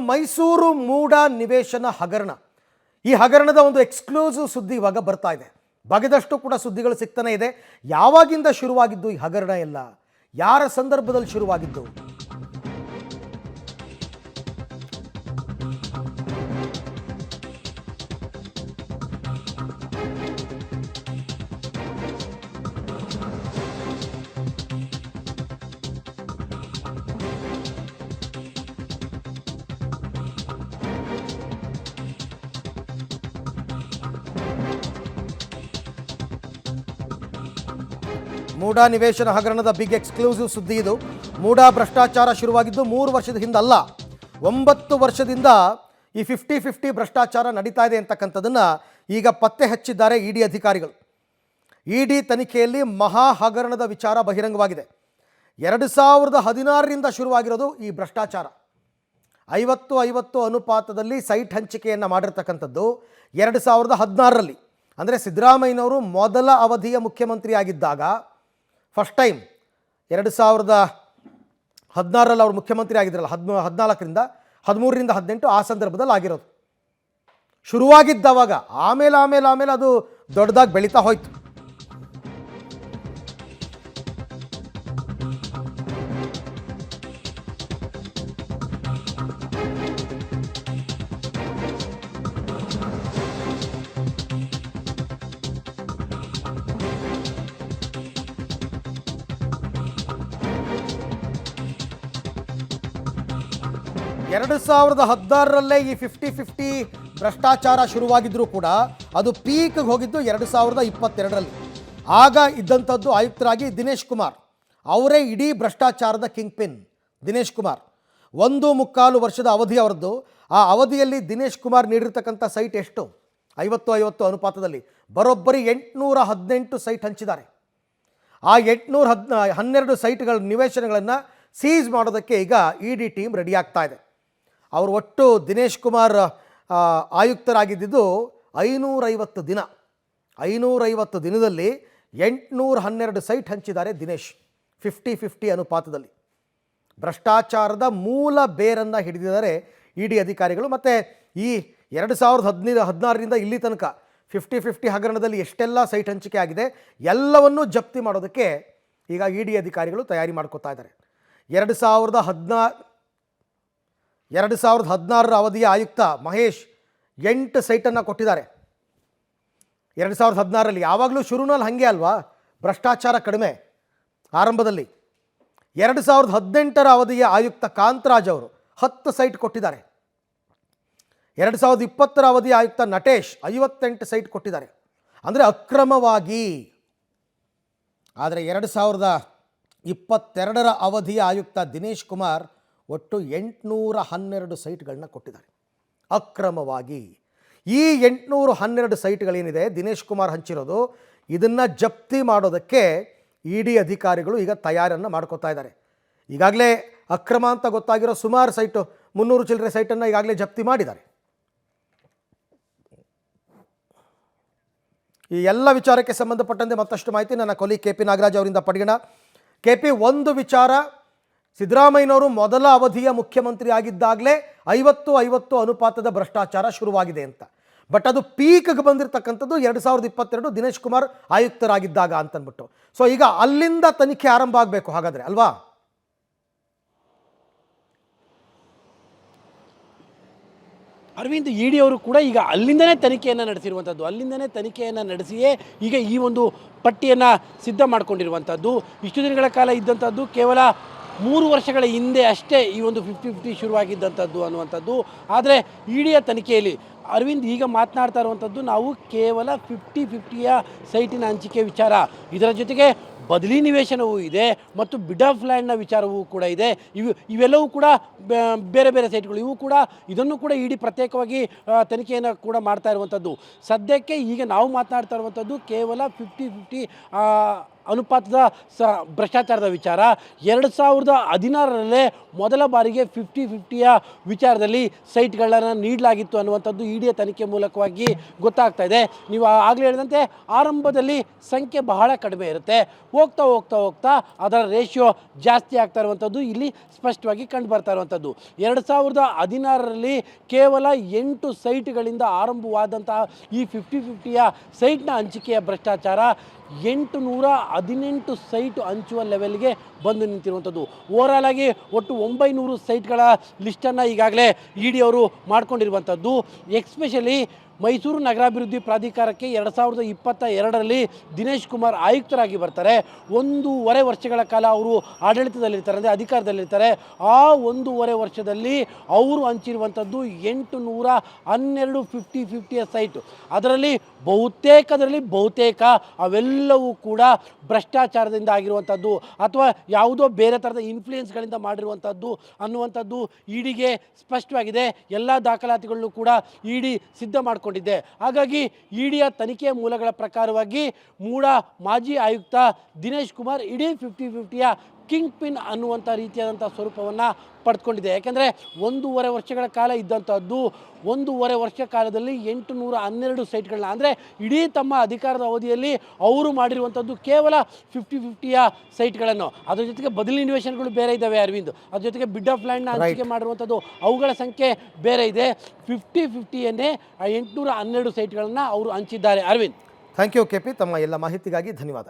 ಮೈಸೂರು ಮೂಡ ನಿವೇಶನ ಹಗರಣ, ಈ ಹಗರಣದ ಒಂದು ಎಕ್ಸ್ಕ್ಲೂಸಿವ್ ಸುದ್ದಿ ಇವಾಗ ಬರ್ತಾ ಇದೆ. ಬಗೆದಷ್ಟು ಕೂಡ ಸುದ್ದಿಗಳು ಸಿಗ್ತಾನೆ ಇದೆ. ಯಾವಾಗಿಂದ ಶುರುವಾಗಿದ್ದು ಈ ಹಗರಣ ಎಲ್ಲ, ಯಾರ ಸಂದರ್ಭದಲ್ಲಿ ಶುರುವಾಗಿದ್ದು? ಮೂಡಾ ನಿವೇಶನ ಹಗರಣದ ಬಿಗ್ ಎಕ್ಸ್ಕ್ಲೂಸಿವ್ ಸುದ್ದಿ ಇದು. ಮೂಡಾ ಭ್ರಷ್ಟಾಚಾರ ಶುರುವಾಗಿದ್ದು 3 ವರ್ಷದ ಹಿಂದಲ್ಲ, 9 ವರ್ಷದಿಂದ ಈ 50-50 ಭ್ರಷ್ಟಾಚಾರ ನಡೀತಾ ಇದೆ ಅಂತಕ್ಕಂಥದ್ದನ್ನು ಈಗ ಪತ್ತೆ ಹಚ್ಚಿದ್ದಾರೆ ಇಡಿ ಅಧಿಕಾರಿಗಳು. ಇಡಿ ತನಿಖೆಯಲ್ಲಿ ಮಹಾ ಹಗರಣದ ವಿಚಾರ ಬಹಿರಂಗವಾಗಿದೆ. 2016ರಿಂದ ಶುರುವಾಗಿರೋದು ಈ ಭ್ರಷ್ಟಾಚಾರ. 50-50 ಅನುಪಾತದಲ್ಲಿ ಸೈಟ್ ಹಂಚಿಕೆಯನ್ನು ಮಾಡಿರ್ತಕ್ಕಂಥದ್ದು 2016ರಲ್ಲಿ, ಅಂದರೆ ಸಿದ್ದರಾಮಯ್ಯನವರು ಮೊದಲ ಅವಧಿಯ ಮುಖ್ಯಮಂತ್ರಿ ಆಗಿದ್ದಾಗ ಫಸ್ಟ್ ಟೈಮ್ 2016ರಲ್ಲಿ ಅವರು ಮುಖ್ಯಮಂತ್ರಿ ಆಗಿದ್ರಲ್ಲ, 14ರಿಂದ 13ರಿಂದ 18 ಆ ಸಂದರ್ಭದಲ್ಲಿ ಆಗಿರೋದು. ಶುರುವಾಗಿದ್ದವಾಗ ಆಮೇಲೆ ಅದು ದೊಡ್ಡದಾಗಿ ಬೆಳೀತಾ ಹೋಯ್ತು. ಎರಡು 2016ರಲ್ಲೇ ಈ 50-50 ಭ್ರಷ್ಟಾಚಾರ ಶುರುವಾಗಿದ್ದರೂ ಕೂಡ ಅದು ಪೀಕ್ಗೆ ಹೋಗಿದ್ದು 2022ರಲ್ಲಿ. ಆಗ ಇದ್ದಂಥದ್ದು ಆಯುಕ್ತರಾಗಿ ದಿನೇಶ್ ಕುಮಾರ್ ಅವರೇ ಇಡೀ ಭ್ರಷ್ಟಾಚಾರದ ಕಿಂಗ್ ಪಿನ್. ದಿನೇಶ್ ಕುಮಾರ್ 1.25 ವರ್ಷದ ಅವಧಿ ಅವರದ್ದು. ಆ ಅವಧಿಯಲ್ಲಿ ದಿನೇಶ್ ಕುಮಾರ್ ನೀಡಿರ್ತಕ್ಕಂಥ ಸೈಟ್ ಎಷ್ಟು? 50-50 ಅನುಪಾತದಲ್ಲಿ ಬರೋಬ್ಬರಿ 818 ಸೈಟ್ ಹಂಚಿದ್ದಾರೆ. ಆ 812 ಸೈಟ್ಗಳ ನಿವೇಶನಗಳನ್ನು ಸೀಸ್ ಮಾಡೋದಕ್ಕೆ ಈಗ ಇಡಿ ಟೀಮ್ ರೆಡಿ ಆಗ್ತಾ ಇದೆ. ಅವರು ಒಟ್ಟು ದಿನೇಶ್ ಕುಮಾರ್ ಆಯುಕ್ತರಾಗಿದ್ದು 550 ದಿನ. 550 ದಿನದಲ್ಲಿ 812 ಸೈಟ್ ಹಂಚಿದ್ದಾರೆ ದಿನೇಶ್, 50-50 ಅನುಪಾತದಲ್ಲಿ. ಭ್ರಷ್ಟಾಚಾರದ ಮೂಲ ಬೇರನ್ನು ಹಿಡಿದಿದ್ದಾರೆ ಇಡಿ ಅಧಿಕಾರಿಗಳು. ಮತ್ತು ಈ 2016ರಿಂದ ಇಲ್ಲಿ ತನಕ 50-50 ಹಗರಣದಲ್ಲಿ ಎಷ್ಟೆಲ್ಲ ಸೈಟ್ ಹಂಚಿಕೆ ಆಗಿದೆ ಎಲ್ಲವನ್ನೂ ಜಪ್ತಿ ಮಾಡೋದಕ್ಕೆ ಈಗ ಇಡಿ ಅಧಿಕಾರಿಗಳು ತಯಾರಿ ಮಾಡ್ಕೋತಾ ಇದ್ದಾರೆ. 2016ರ ಅವಧಿಯ ಆಯುಕ್ತ ಮಹೇಶ್ 8 ಸೈಟನ್ನು ಕೊಟ್ಟಿದ್ದಾರೆ. 2016ರಲ್ಲಿ ಯಾವಾಗಲೂ ಶುರುನಲ್ಲಿ ಹಾಗೆ ಅಲ್ವಾ, ಭ್ರಷ್ಟಾಚಾರ ಕಡಿಮೆ ಆರಂಭದಲ್ಲಿ. 2018ರ ಅವಧಿಯ ಆಯುಕ್ತ ಕಾಂತರಾಜ್ ಅವರು 10 ಸೈಟ್ ಕೊಟ್ಟಿದ್ದಾರೆ. 2020ರ ಅವಧಿಯ ಆಯುಕ್ತ ನಟೇಶ್ 58 ಸೈಟ್ ಕೊಟ್ಟಿದ್ದಾರೆ, ಅಂದರೆ ಅಕ್ರಮವಾಗಿ. ಆದರೆ 2022ರ ಅವಧಿಯ ಆಯುಕ್ತ ದಿನೇಶ್ ಕುಮಾರ್ ಒಟ್ಟು 812 ಸೈಟ್ಗಳನ್ನ ಕೊಟ್ಟಿದ್ದಾರೆ ಅಕ್ರಮವಾಗಿ. ಈ 812 ಸೈಟ್ಗಳೇನಿದೆ ದಿನೇಶ್ ಕುಮಾರ್ ಹಂಚಿರೋದು, ಇದನ್ನು ಜಪ್ತಿ ಮಾಡೋದಕ್ಕೆ ಇಡಿ ಅಧಿಕಾರಿಗಳು ಈಗ ತಯಾರಿಯನ್ನು ಮಾಡ್ಕೋತಾ ಇದ್ದಾರೆ. ಈಗಾಗಲೇ ಅಕ್ರಮ ಅಂತ ಗೊತ್ತಾಗಿರೋ ಸುಮಾರು ಸೈಟು 300 ಚಿಲ್ಲರೆ ಸೈಟನ್ನು ಈಗಾಗಲೇ ಜಪ್ತಿ ಮಾಡಿದ್ದಾರೆ. ಈ ಎಲ್ಲ ವಿಚಾರಕ್ಕೆ ಸಂಬಂಧಪಟ್ಟಂತೆ ಮತ್ತಷ್ಟು ಮಾಹಿತಿ ನನ್ನ ಕೊಲಿ KP ನಾಗರಾಜ್ ಅವರಿಂದ ಪಡೆಯೋಣ. KP, ಒಂದು ವಿಚಾರ, ಸಿದ್ದರಾಮಯ್ಯನವರು ಮೊದಲ ಅವಧಿಯ ಮುಖ್ಯಮಂತ್ರಿ ಆಗಿದ್ದಾಗಲೇ 50-50 ಅನುಪಾತದ ಭ್ರಷ್ಟಾಚಾರ ಶುರುವಾಗಿದೆ ಅಂತ. ಬಟ್ ಅದು ಪೀಕ್ಗೆ ಬಂದಿರತಕ್ಕಂಥದ್ದು 2022 ದಿನೇಶ್ ಕುಮಾರ್ ಆಯುಕ್ತರಾಗಿದ್ದಾಗ ಅಂತಂದ್ಬಿಟ್ಟು. ಸೊ ಈಗ ಅಲ್ಲಿಂದ ತನಿಖೆ ಆರಂಭ ಆಗಬೇಕು ಹಾಗಾದರೆ ಅಲ್ವಾ? ಅರವಿಂದ್, ಇಡಿ ಅವರು ಕೂಡ ಈಗ ಅಲ್ಲಿಂದನೇ ತನಿಖೆಯನ್ನು ನಡೆಸಿರುವಂಥದ್ದು. ಅಲ್ಲಿಂದನೇ ತನಿಖೆಯನ್ನು ನಡೆಸಿಯೇ ಈಗ ಈ ಒಂದು ಪಟ್ಟಿಯನ್ನು ಸಿದ್ಧ ಮಾಡಿಕೊಂಡಿರುವಂಥದ್ದು. ಇಷ್ಟು ದಿನಗಳ ಕಾಲ ಇದ್ದಂಥದ್ದು ಕೇವಲ 3 ವರ್ಷಗಳ ಹಿಂದೆ ಅಷ್ಟೇ ಈ ಒಂದು 50-50 ಶುರುವಾಗಿದ್ದಂಥದ್ದು ಅನ್ನುವಂಥದ್ದು. ಆದರೆ ಇಡಿಯ ತನಿಖೆಯಲ್ಲಿ ಅರವಿಂದ್ ಈಗ ಮಾತನಾಡ್ತಾ ಇರುವಂಥದ್ದು ನಾವು ಕೇವಲ 50-50ಯ ಸೈಟಿನ ಹಂಚಿಕೆ ವಿಚಾರ, ಇದರ ಜೊತೆಗೆ ಬದಲಿ ನಿವೇಶನವೂ ಇದೆ ಮತ್ತು ಬಿಡ್ ಆಫ್ ಲ್ಯಾಂಡ್ನ ವಿಚಾರವೂ ಕೂಡ ಇದೆ. ಇವೆಲ್ಲವೂ ಕೂಡ ಬೇರೆ ಬೇರೆ ಸೈಟ್ಗಳು, ಇವು ಕೂಡ ಇದನ್ನು ಕೂಡ ಇಡಿ ಪ್ರತ್ಯೇಕವಾಗಿ ತನಿಖೆಯನ್ನು ಕೂಡ ಮಾಡ್ತಾ ಇರುವಂಥದ್ದು. ಸದ್ಯಕ್ಕೆ ಈಗ ನಾವು ಮಾತನಾಡ್ತಾ ಇರುವಂಥದ್ದು ಕೇವಲ 50-50 ಅನುಪಾತದ ಭ್ರಷ್ಟಾಚಾರದ ವಿಚಾರ. 2016ರಲ್ಲೇ ಮೊದಲ ಬಾರಿಗೆ 50-50ಯ ವಿಚಾರದಲ್ಲಿ ಸೈಟ್ಗಳನ್ನು ನೀಡಲಾಗಿತ್ತು ಅನ್ನುವಂಥದ್ದು ಇಡಿಯ ತನಿಖೆ ಮೂಲಕವಾಗಿ ಗೊತ್ತಾಗ್ತಾ ಇದೆ. ನೀವು ಆಗಲೇ ಹೇಳಿದಂತೆ ಆರಂಭದಲ್ಲಿ ಸಂಖ್ಯೆ ಬಹಳ ಕಡಿಮೆ ಇರುತ್ತೆ, ಹೋಗ್ತಾ ಹೋಗ್ತಾ ಹೋಗ್ತಾ ಅದರ ರೇಷಿಯೋ ಜಾಸ್ತಿ ಆಗ್ತಾ ಇರುವಂಥದ್ದು ಇಲ್ಲಿ ಸ್ಪಷ್ಟವಾಗಿ ಕಂಡು ಬರ್ತಾ ಇರುವಂಥದ್ದು. 2016ರಲ್ಲಿ ಕೇವಲ 8 ಸೈಟ್ಗಳಿಂದ ಆರಂಭವಾದಂತಹ ಈ 50-50ಯ ಸೈಟ್ನ ಹಂಚಿಕೆಯ ಭ್ರಷ್ಟಾಚಾರ 818 ಸೈಟು ಹಂಚುವ ಲೆವೆಲ್ಗೆ ಬಂದು ನಿಂತಿರುವಂಥದ್ದು. ಓವರಾಲ್ ಆಗಿ ಒಟ್ಟು 900 ಸೈಟ್ಗಳ ಲಿಸ್ಟನ್ನು ಈಗಾಗಲೇ ಇಡಿ ಅವರು ಮಾಡ್ಕೊಂಡಿರುವಂಥದ್ದು. ಎಕ್ಸ್ಪೆಷಲಿ ಮೈಸೂರು ನಗರಾಭಿವೃದ್ಧಿ ಪ್ರಾಧಿಕಾರಕ್ಕೆ 2022ರಲ್ಲಿ ದಿನೇಶ್ ಕುಮಾರ್ ಆಯುಕ್ತರಾಗಿ ಬರ್ತಾರೆ. 1.5 ವರ್ಷಗಳ ಕಾಲ ಅವರು ಆಡಳಿತದಲ್ಲಿರ್ತಾರೆ, ಅಂದರೆ ಅಧಿಕಾರದಲ್ಲಿರ್ತಾರೆ. ಆ 1.5 ವರ್ಷದಲ್ಲಿ ಅವರು ಹಂಚಿರುವಂಥದ್ದು 812 50-50ಯ ಸೈಟು. ಅದರಲ್ಲಿ ಬಹುತೇಕ ಅವೆಲ್ಲವೂ ಕೂಡ ಭ್ರಷ್ಟಾಚಾರದಿಂದ ಆಗಿರುವಂಥದ್ದು ಅಥವಾ ಯಾವುದೋ ಬೇರೆ ಥರದ ಇನ್ಫ್ಲೂಯೆನ್ಸ್ಗಳಿಂದ ಮಾಡಿರುವಂಥದ್ದು ಅನ್ನುವಂಥದ್ದು ಇಡಿಗೆ ಸ್ಪಷ್ಟವಾಗಿದೆ. ಎಲ್ಲ ದಾಖಲಾತಿಗಳನ್ನು ಕೂಡ ಇಡಿ ಸಿದ್ಧ ಮಾಡಿಕೊಂಡಿದೆ. ಹಾಗಾಗಿ ಇಡಿಯ ತನಿಖೆಯ ಮೂಲಗಳ ಪ್ರಕಾರವಾಗಿ ಮೂಡ ಮಾಜಿ ಆಯುಕ್ತ ದಿನೇಶ್ ಕುಮಾರ್ ಇಡೀ 50-50ಯ ಕಿಂಗ್ ಪಿನ್ ಅನ್ನುವಂಥ ರೀತಿಯಾದಂಥ ಸ್ವರೂಪವನ್ನು ಪಡೆದುಕೊಂಡಿದೆ. ಯಾಕೆಂದರೆ 1.5 ವರ್ಷಗಳ ಕಾಲ ಇದ್ದಂಥದ್ದು 1.5 ವರ್ಷ ಕಾಲದಲ್ಲಿ 812 ಸೈಟ್ಗಳನ್ನ, ಅಂದರೆ ಇಡೀ ತಮ್ಮ ಅಧಿಕಾರದ ಅವಧಿಯಲ್ಲಿ ಅವರು ಮಾಡಿರುವಂಥದ್ದು ಕೇವಲ 50-50ಯ ಸೈಟ್ಗಳನ್ನು. ಅದ್ರ ಜೊತೆಗೆ ಬದಲಿ ಇನ್ವೆಷನ್ಗಳು ಬೇರೆ ಇದ್ದಾವೆ ಅರವಿಂದ್, ಅದ್ರ ಜೊತೆಗೆ ಬಿಡ್ ಆಫ್ ಲ್ಯಾಂಡ್ನ ಹಂಚಿಕೆ ಮಾಡಿರುವಂಥದ್ದು ಅವುಗಳ ಸಂಖ್ಯೆ ಬೇರೆ ಇದೆ. 50-50ಯನ್ನೇ 812 ಸೈಟ್ಗಳನ್ನು ಅವರು ಹಂಚಿದ್ದಾರೆ. ಅರವಿಂದ್, ಥ್ಯಾಂಕ್ ಯು KP, ತಮ್ಮ ಎಲ್ಲ ಮಾಹಿತಿಗಾಗಿ ಧನ್ಯವಾದ.